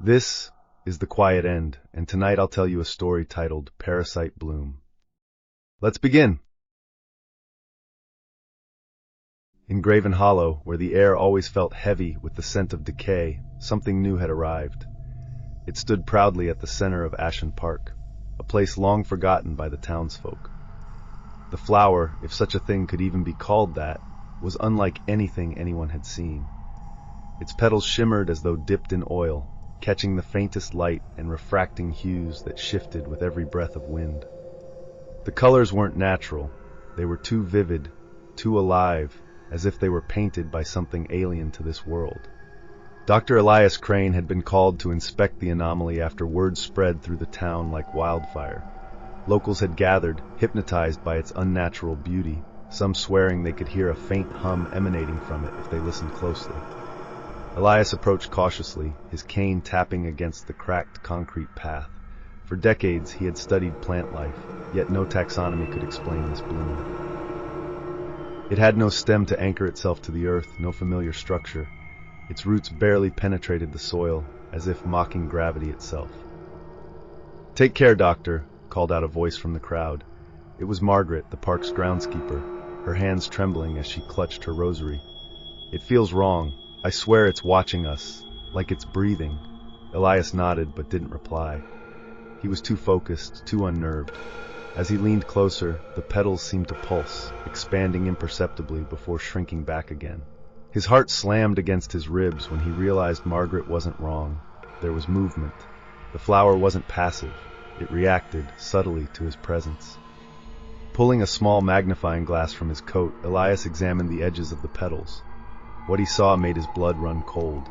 This is The Quiet End, and tonight I'll tell you a story titled Parasite Bloom. Let's begin! In Graven Hollow, where the air always felt heavy with the scent of decay, something new had arrived. It stood proudly at the center of Ashen Park, a place long forgotten by the townsfolk. The flower, if such a thing could even be called that, was unlike anything anyone had seen. Its petals shimmered as though dipped in oil, catching the faintest light and refracting hues that shifted with every breath of wind. The colors weren't natural. They were too vivid, too alive, as if they were painted by something alien to this world. Dr. Elias Crane had been called to inspect the anomaly after word spread through the town like wildfire. Locals had gathered, hypnotized by its unnatural beauty, some swearing they could hear a faint hum emanating from it if they listened closely. Elias approached cautiously, his cane tapping against the cracked concrete path. For decades he had studied plant life, yet no taxonomy could explain this bloom. It had no stem to anchor itself to the earth, no familiar structure. Its roots barely penetrated the soil, as if mocking gravity itself. "Take care, Doctor," called out a voice from the crowd. It was Margaret, the park's groundskeeper, her hands trembling as she clutched her rosary. "It feels wrong. I swear it's watching us, like it's breathing." Elias nodded but didn't reply. He was too focused, too unnerved. As he leaned closer, the petals seemed to pulse, expanding imperceptibly before shrinking back again. His heart slammed against his ribs when he realized Margaret wasn't wrong. There was movement. The flower wasn't passive. It reacted, subtly, to his presence. Pulling a small magnifying glass from his coat, Elias examined the edges of the petals. What he saw made his blood run cold.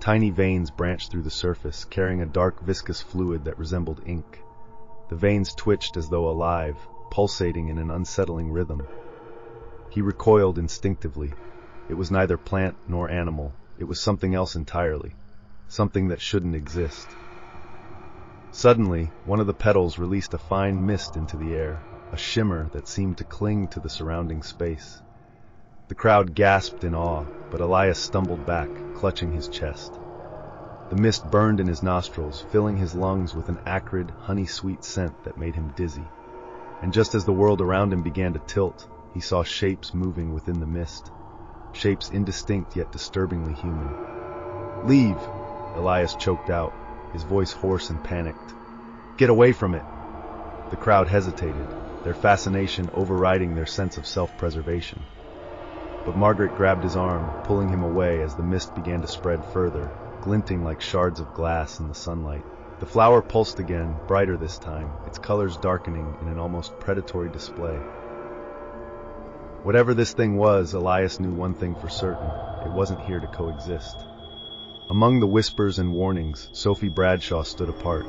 Tiny veins branched through the surface, carrying a dark viscous fluid that resembled ink. The veins twitched as though alive, pulsating in an unsettling rhythm. He recoiled instinctively. It was neither plant nor animal. It was something else entirely. Something that shouldn't exist. Suddenly, one of the petals released a fine mist into the air, a shimmer that seemed to cling to the surrounding space. The crowd gasped in awe, but Elias stumbled back, clutching his chest. The mist burned in his nostrils, filling his lungs with an acrid, honey-sweet scent that made him dizzy. And just as the world around him began to tilt, he saw shapes moving within the mist. Shapes indistinct yet disturbingly human. "Leave!" Elias choked out, his voice hoarse and panicked. "Get away from it!" The crowd hesitated, their fascination overriding their sense of self-preservation. But Margaret grabbed his arm, pulling him away as the mist began to spread further, glinting like shards of glass in the sunlight. The flower pulsed again, brighter this time, its colors darkening in an almost predatory display. Whatever this thing was, Elias knew one thing for certain: it wasn't here to coexist. Among the whispers and warnings, Sophie Bradshaw stood apart.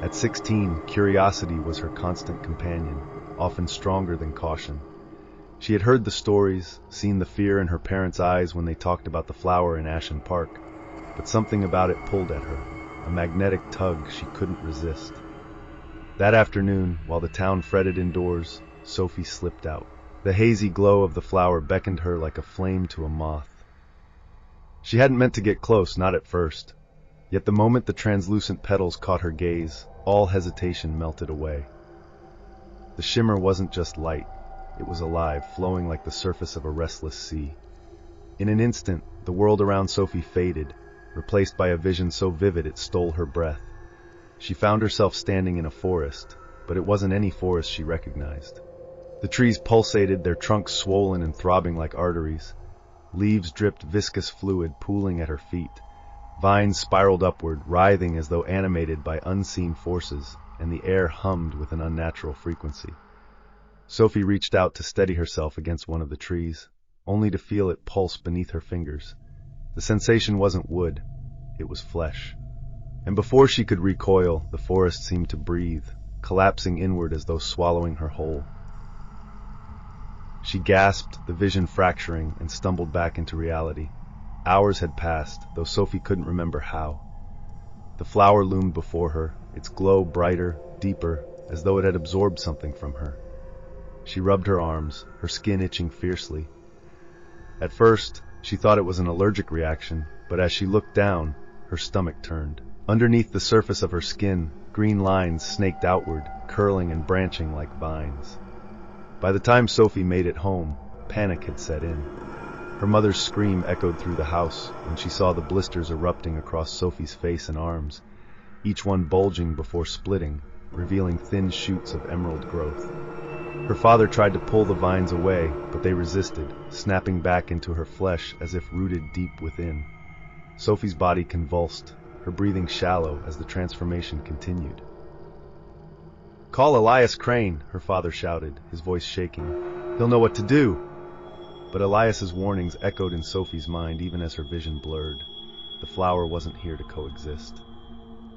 At 16, curiosity was her constant companion, often stronger than caution. She had heard the stories, seen the fear in her parents' eyes when they talked about the flower in Ashen Park, but something about it pulled at her, a magnetic tug she couldn't resist. That afternoon, while the town fretted indoors, Sophie slipped out. The hazy glow of the flower beckoned her like a flame to a moth. She hadn't meant to get close, not at first. Yet the moment the translucent petals caught her gaze, all hesitation melted away. The shimmer wasn't just light. It was alive, flowing like the surface of a restless sea. In an instant, the world around Sophie faded, replaced by a vision so vivid it stole her breath. She found herself standing in a forest, but it wasn't any forest she recognized. The trees pulsated, their trunks swollen and throbbing like arteries. Leaves dripped viscous fluid pooling at her feet. Vines spiraled upward, writhing as though animated by unseen forces, and the air hummed with an unnatural frequency. Sophie reached out to steady herself against one of the trees, only to feel it pulse beneath her fingers. The sensation wasn't wood, it was flesh. And before she could recoil, the forest seemed to breathe, collapsing inward as though swallowing her whole. She gasped, the vision fracturing, and stumbled back into reality. Hours had passed, though Sophie couldn't remember how. The flower loomed before her, its glow brighter, deeper, as though it had absorbed something from her. She rubbed her arms, her skin itching fiercely. At first, she thought it was an allergic reaction, but as she looked down, her stomach turned. Underneath the surface of her skin, green lines snaked outward, curling and branching like vines. By the time Sophie made it home, panic had set in. Her mother's scream echoed through the house when she saw the blisters erupting across Sophie's face and arms, each one bulging before splitting, revealing thin shoots of emerald growth. Her father tried to pull the vines away, but they resisted, snapping back into her flesh as if rooted deep within. Sophie's body convulsed, her breathing shallow as the transformation continued. "Call Elias Crane," her father shouted, his voice shaking. "He'll know what to do." But Elias's warnings echoed in Sophie's mind even as her vision blurred. The flower wasn't here to coexist.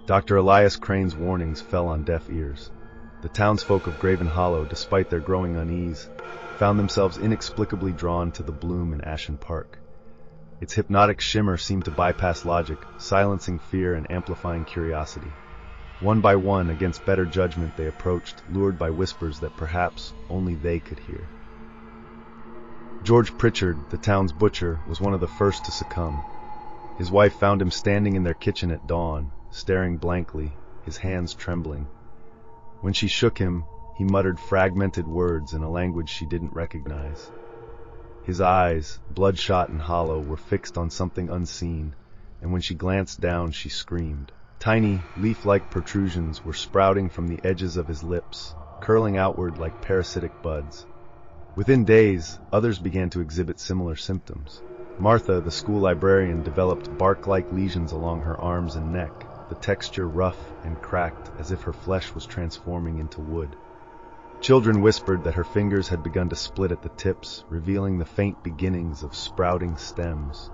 Dr. Elias Crane's warnings fell on deaf ears. The townsfolk of Graven Hollow, despite their growing unease, found themselves inexplicably drawn to the bloom in Ashen Park. Its hypnotic shimmer seemed to bypass logic, silencing fear and amplifying curiosity. One by one, against better judgment, they approached, lured by whispers that perhaps only they could hear. George Pritchard, the town's butcher, was one of the first to succumb. His wife found him standing in their kitchen at dawn, staring blankly, his hands trembling. When she shook him, he muttered fragmented words in a language she didn't recognize. His eyes, bloodshot and hollow, were fixed on something unseen, and when she glanced down, she screamed. Tiny, leaf-like protrusions were sprouting from the edges of his lips, curling outward like parasitic buds. Within days, others began to exhibit similar symptoms. Martha, the school librarian, developed bark-like lesions along her arms and neck, the texture rough and cracked as if her flesh was transforming into wood. Children whispered that her fingers had begun to split at the tips, revealing the faint beginnings of sprouting stems.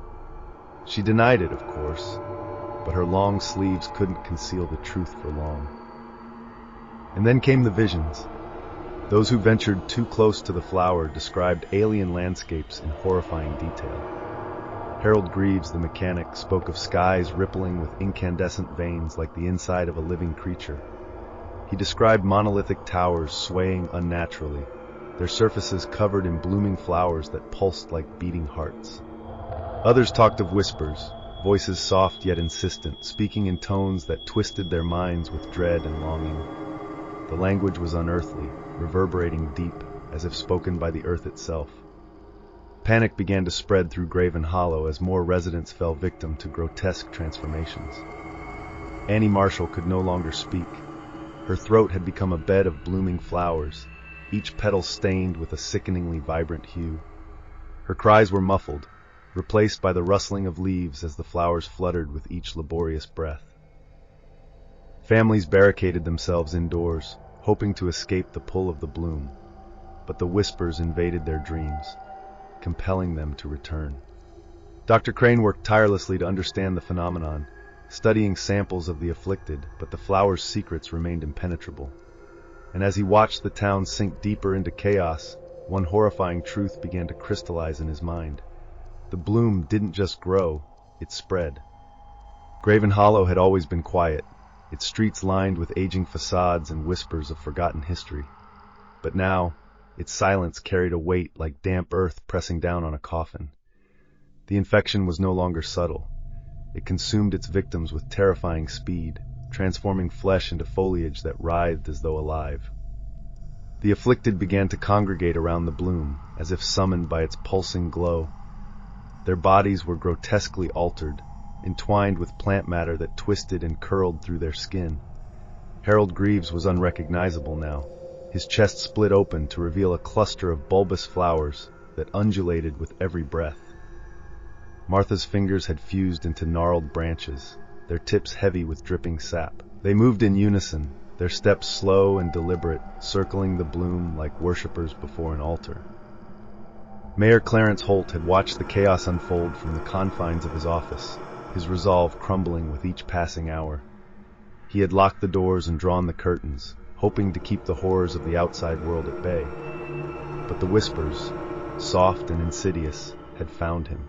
She denied it, of course, but her long sleeves couldn't conceal the truth for long. And then came the visions. Those who ventured too close to the flower described alien landscapes in horrifying detail. Harold Greaves, the mechanic, spoke of skies rippling with incandescent veins like the inside of a living creature. He described monolithic towers swaying unnaturally, their surfaces covered in blooming flowers that pulsed like beating hearts. Others talked of whispers, voices soft yet insistent, speaking in tones that twisted their minds with dread and longing. The language was unearthly, reverberating deep, as if spoken by the earth itself. Panic began to spread through Graven Hollow as more residents fell victim to grotesque transformations. Annie Marshall could no longer speak. Her throat had become a bed of blooming flowers, each petal stained with a sickeningly vibrant hue. Her cries were muffled, replaced by the rustling of leaves as the flowers fluttered with each laborious breath. Families barricaded themselves indoors, hoping to escape the pull of the bloom, but the whispers invaded their dreams, compelling them to return. Dr. Crane worked tirelessly to understand the phenomenon, studying samples of the afflicted, but the flower's secrets remained impenetrable. And as he watched the town sink deeper into chaos, one horrifying truth began to crystallize in his mind. The bloom didn't just grow, it spread. Graven Hollow had always been quiet, its streets lined with aging facades and whispers of forgotten history. But now, its silence carried a weight like damp earth pressing down on a coffin. The infection was no longer subtle. It consumed its victims with terrifying speed, transforming flesh into foliage that writhed as though alive. The afflicted began to congregate around the bloom, as if summoned by its pulsing glow. Their bodies were grotesquely altered, entwined with plant matter that twisted and curled through their skin. Harold Greaves was unrecognizable now. His chest split open to reveal a cluster of bulbous flowers that undulated with every breath. Martha's fingers had fused into gnarled branches, their tips heavy with dripping sap. They moved in unison, their steps slow and deliberate, circling the bloom like worshippers before an altar. Mayor Clarence Holt had watched the chaos unfold from the confines of his office, his resolve crumbling with each passing hour. He had locked the doors and drawn the curtains, hoping to keep the horrors of the outside world at bay. But the whispers, soft and insidious, had found him.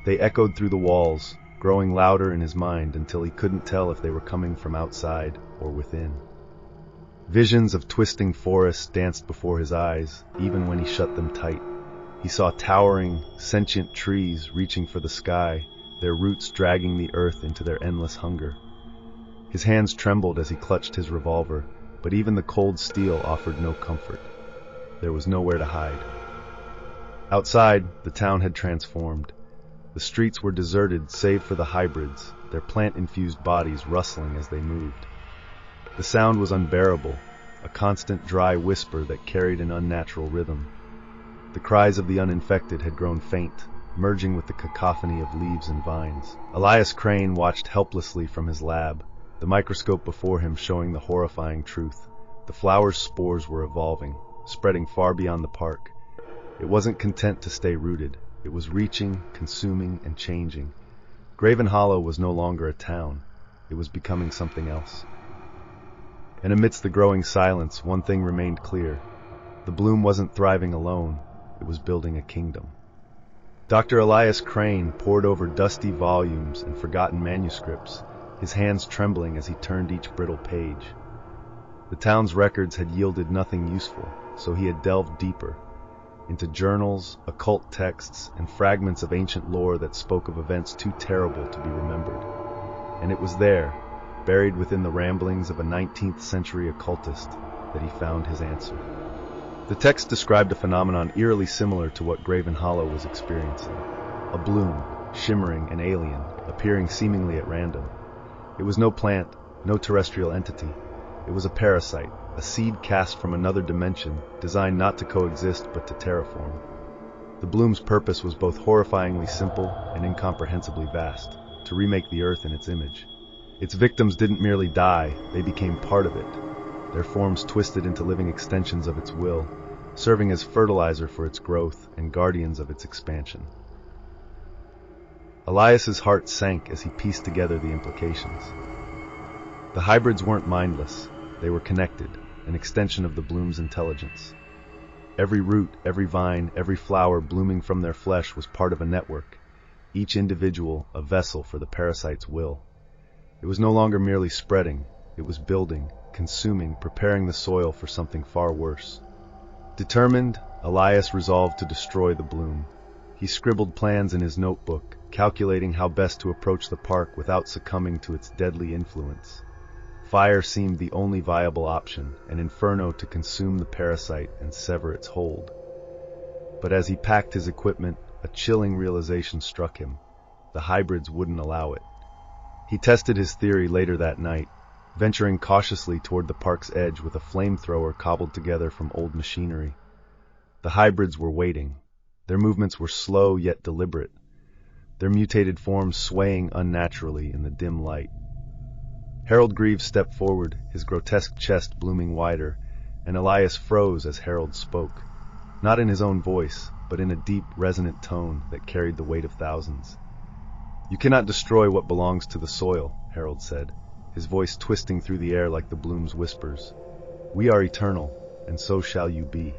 They echoed through the walls, growing louder in his mind until he couldn't tell if they were coming from outside or within. Visions of twisting forests danced before his eyes, even when he shut them tight. He saw towering, sentient trees reaching for the sky, their roots dragging the earth into their endless hunger. His hands trembled as he clutched his revolver, but even the cold steel offered no comfort. There was nowhere to hide. Outside, the town had transformed. The streets were deserted save for the hybrids, their plant-infused bodies rustling as they moved. The sound was unbearable, a constant dry whisper that carried an unnatural rhythm. The cries of the uninfected had grown faint, merging with the cacophony of leaves and vines. Elias Crane watched helplessly from his lab, the microscope before him showing the horrifying truth. The flower's spores were evolving, spreading far beyond the park. It wasn't content to stay rooted. It was reaching, consuming, and changing. Graven Hollow was no longer a town. It was becoming something else. And amidst the growing silence, one thing remained clear. The bloom wasn't thriving alone. It was building a kingdom. Dr. Elias Crane pored over dusty volumes and forgotten manuscripts, his hands trembling as he turned each brittle page. The town's records had yielded nothing useful, so he had delved deeper, into journals, occult texts, and fragments of ancient lore that spoke of events too terrible to be remembered. And it was there, buried within the ramblings of a 19th century occultist, that he found his answer. The text described a phenomenon eerily similar to what Graven Hollow was experiencing. A bloom, shimmering and alien, appearing seemingly at random. It was no plant, no terrestrial entity. It was a parasite, a seed cast from another dimension, designed not to coexist but to terraform. The bloom's purpose was both horrifyingly simple and incomprehensibly vast, to remake the earth in its image. Its victims didn't merely die, they became part of it, their forms twisted into living extensions of its will, serving as fertilizer for its growth and guardians of its expansion. Elias's heart sank as he pieced together the implications. The hybrids weren't mindless, they were connected, an extension of the bloom's intelligence. Every root, every vine, every flower blooming from their flesh was part of a network, each individual a vessel for the parasite's will. It was no longer merely spreading, it was building, consuming, preparing the soil for something far worse. Determined, Elias resolved to destroy the bloom. He scribbled plans in his notebook, calculating how best to approach the park without succumbing to its deadly influence. Fire seemed the only viable option, an inferno to consume the parasite and sever its hold. But as he packed his equipment, a chilling realization struck him. The hybrids wouldn't allow it. He tested his theory later that night, venturing cautiously toward the park's edge with a flamethrower cobbled together from old machinery. The hybrids were waiting. Their movements were slow yet deliberate, their mutated forms swaying unnaturally in the dim light. Harold Greaves stepped forward, his grotesque chest blooming wider, and Elias froze as Harold spoke, not in his own voice, but in a deep, resonant tone that carried the weight of thousands. "You cannot destroy what belongs to the soil," Harold said, his voice twisting through the air like the bloom's whispers. "We are eternal, and so shall you be."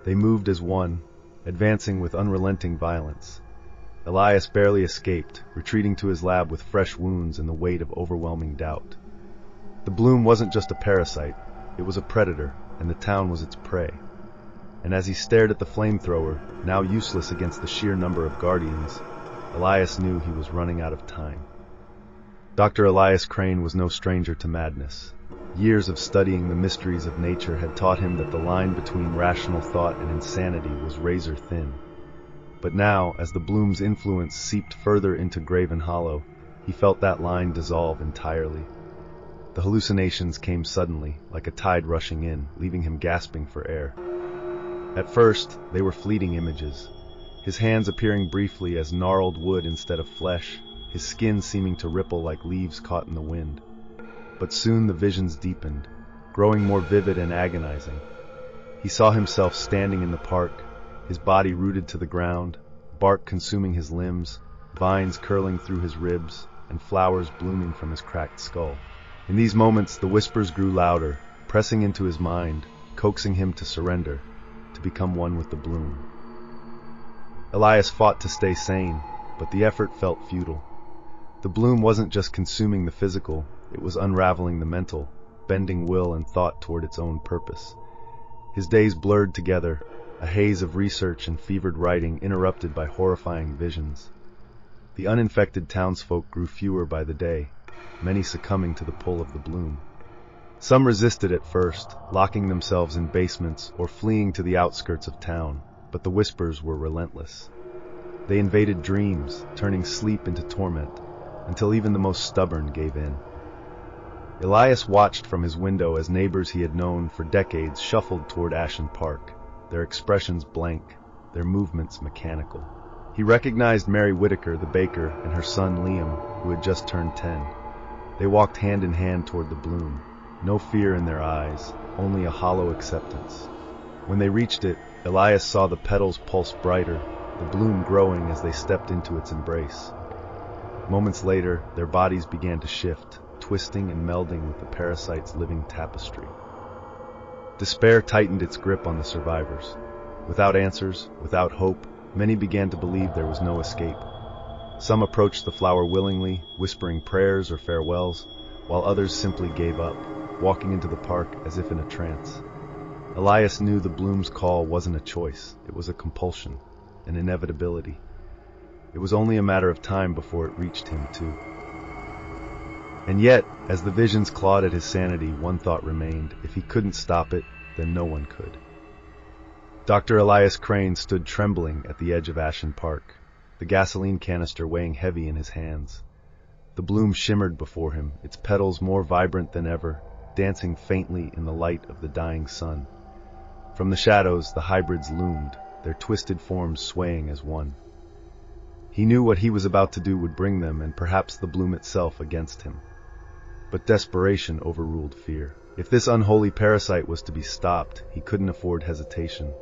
They moved as one, advancing with unrelenting violence. Elias barely escaped, retreating to his lab with fresh wounds and the weight of overwhelming doubt. The bloom wasn't just a parasite, it was a predator, and the town was its prey. And as he stared at the flamethrower, now useless against the sheer number of guardians, Elias knew he was running out of time. Dr. Elias Crane was no stranger to madness. Years of studying the mysteries of nature had taught him that the line between rational thought and insanity was razor thin. But now, as the bloom's influence seeped further into Graven Hollow, he felt that line dissolve entirely. The hallucinations came suddenly, like a tide rushing in, leaving him gasping for air. At first, they were fleeting images, his hands appearing briefly as gnarled wood instead of flesh, his skin seeming to ripple like leaves caught in the wind. But soon the visions deepened, growing more vivid and agonizing. He saw himself standing in the park, his body rooted to the ground, bark consuming his limbs, vines curling through his ribs, and flowers blooming from his cracked skull. In these moments, the whispers grew louder, pressing into his mind, coaxing him to surrender, to become one with the bloom. Elias fought to stay sane, but the effort felt futile. The bloom wasn't just consuming the physical, it was unraveling the mental, bending will and thought toward its own purpose. His days blurred together, a haze of research and fevered writing interrupted by horrifying visions. The uninfected townsfolk grew fewer by the day, many succumbing to the pull of the bloom. Some resisted at first, locking themselves in basements or fleeing to the outskirts of town, but the whispers were relentless. They invaded dreams, turning sleep into torment, until even the most stubborn gave in. Elias watched from his window as neighbors he had known for decades shuffled toward Ashen Park, their expressions blank, their movements mechanical. He recognized Mary Whitaker, the baker, and her son Liam, who had just turned 10. They walked hand in hand toward the bloom, no fear in their eyes, only a hollow acceptance. When they reached it, Elias saw the petals pulse brighter, the bloom growing as they stepped into its embrace. Moments later, their bodies began to shift, twisting and melding with the parasite's living tapestry. Despair tightened its grip on the survivors. Without answers, without hope, many began to believe there was no escape. Some approached the flower willingly, whispering prayers or farewells, while others simply gave up, walking into the park as if in a trance. Elias knew the bloom's call wasn't a choice, it was a compulsion, an inevitability. It was only a matter of time before it reached him, too. And yet, as the visions clawed at his sanity, one thought remained: if he couldn't stop it, then no one could. Dr. Elias Crane stood trembling at the edge of Ashen Park, the gasoline canister weighing heavy in his hands. The bloom shimmered before him, its petals more vibrant than ever, dancing faintly in the light of the dying sun. From the shadows, the hybrids loomed, their twisted forms swaying as one. He knew what he was about to do would bring them, and perhaps the bloom itself, against him. But desperation overruled fear. If this unholy parasite was to be stopped, he couldn't afford hesitation.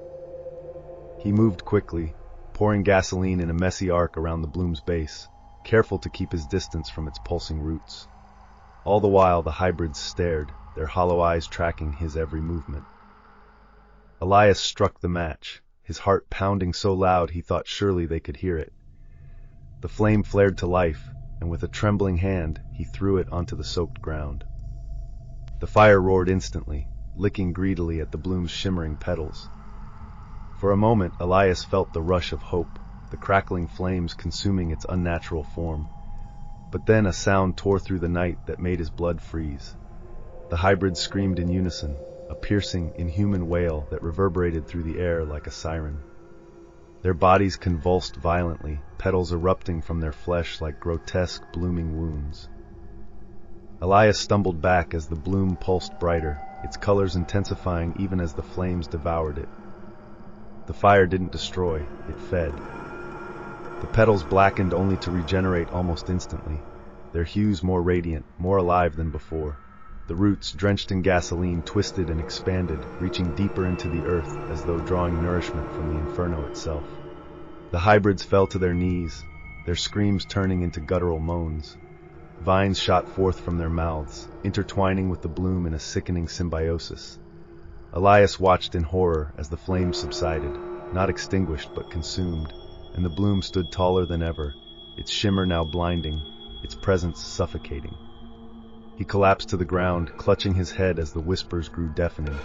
He moved quickly, pouring gasoline in a messy arc around the bloom's base, careful to keep his distance from its pulsing roots. All the while, the hybrids stared, their hollow eyes tracking his every movement. Elias struck the match, his heart pounding so loud he thought surely they could hear it. The flame flared to life, and with a trembling hand, he threw it onto the soaked ground. The fire roared instantly, licking greedily at the bloom's shimmering petals. For a moment, Elias felt the rush of hope, the crackling flames consuming its unnatural form. But then a sound tore through the night that made his blood freeze. The hybrids screamed in unison, a piercing, inhuman wail that reverberated through the air like a siren. Their bodies convulsed violently, petals erupting from their flesh like grotesque, blooming wounds. Elias stumbled back as the bloom pulsed brighter, its colors intensifying even as the flames devoured it. The fire didn't destroy, it fed. The petals blackened only to regenerate almost instantly, their hues more radiant, more alive than before. The roots, drenched in gasoline, twisted and expanded, reaching deeper into the earth as though drawing nourishment from the inferno itself. The hybrids fell to their knees, their screams turning into guttural moans. Vines shot forth from their mouths, intertwining with the bloom in a sickening symbiosis. Elias watched in horror as the flames subsided, not extinguished but consumed, and the bloom stood taller than ever, its shimmer now blinding, its presence suffocating. He collapsed to the ground, clutching his head as the whispers grew deafening.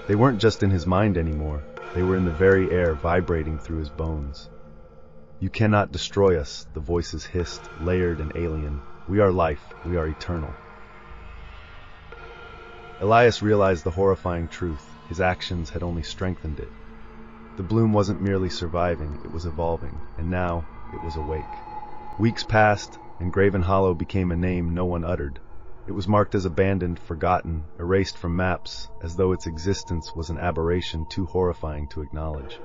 They weren't just in his mind anymore, they were in the very air, vibrating through his bones. "You cannot destroy us," the voices hissed, layered and alien. "We are life, we are eternal." Elias realized the horrifying truth. His actions had only strengthened it. The bloom wasn't merely surviving, it was evolving, and now it was awake. Weeks passed, and Graven Hollow became a name no one uttered. It was marked as abandoned, forgotten, erased from maps, as though its existence was an aberration too horrifying to acknowledge.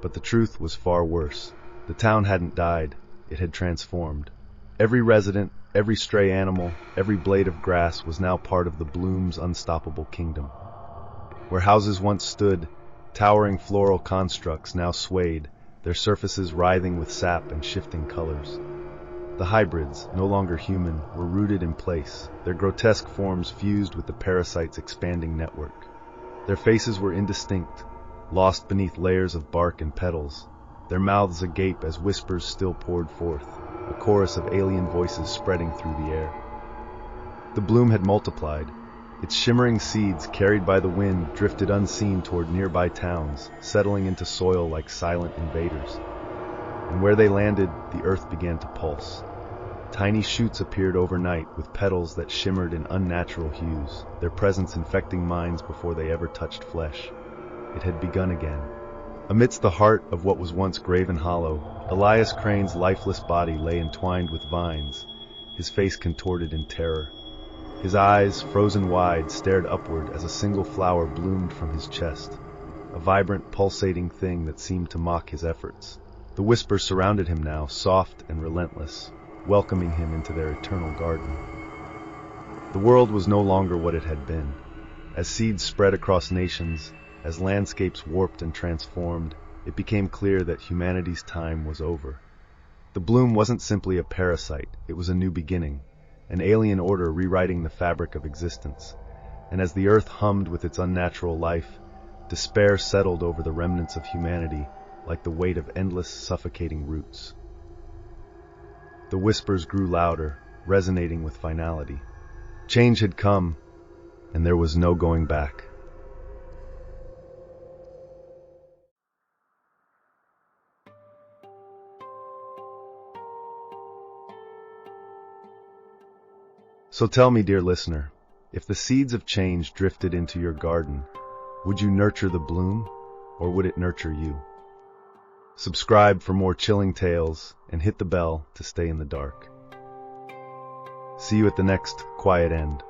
But the truth was far worse. The town hadn't died, it had transformed. Every resident, every stray animal, every blade of grass was now part of the bloom's unstoppable kingdom. Where houses once stood, towering floral constructs now swayed, their surfaces writhing with sap and shifting colors. The hybrids, no longer human, were rooted in place, their grotesque forms fused with the parasite's expanding network. Their faces were indistinct, lost beneath layers of bark and petals, their mouths agape as whispers still poured forth, a chorus of alien voices spreading through the air. The bloom had multiplied. Its shimmering seeds, carried by the wind, drifted unseen toward nearby towns, settling into soil like silent invaders. and where they landed, the earth began to pulse. Tiny shoots appeared overnight with petals that shimmered in unnatural hues, their presence infecting minds before they ever touched flesh. It had begun again. Amidst the heart of what was once Graven Hollow, Elias Crane's lifeless body lay entwined with vines, his face contorted in terror. His eyes, frozen wide, stared upward as a single flower bloomed from his chest, a vibrant, pulsating thing that seemed to mock his efforts. The whispers surrounded him now, soft and relentless, welcoming him into their eternal garden. The world was no longer what it had been. As seeds spread across nations, as landscapes warped and transformed, it became clear that humanity's time was over. The bloom wasn't simply a parasite, it was a new beginning, an alien order rewriting the fabric of existence. And as the earth hummed with its unnatural life, despair settled over the remnants of humanity like the weight of endless, suffocating roots. The whispers grew louder, resonating with finality. Change had come, and there was no going back. So tell me, dear listener, if the seeds of change drifted into your garden, would you nurture the bloom, or would it nurture you? Subscribe for more chilling tales, and hit the bell to stay in the dark. See you at the next Quiet End.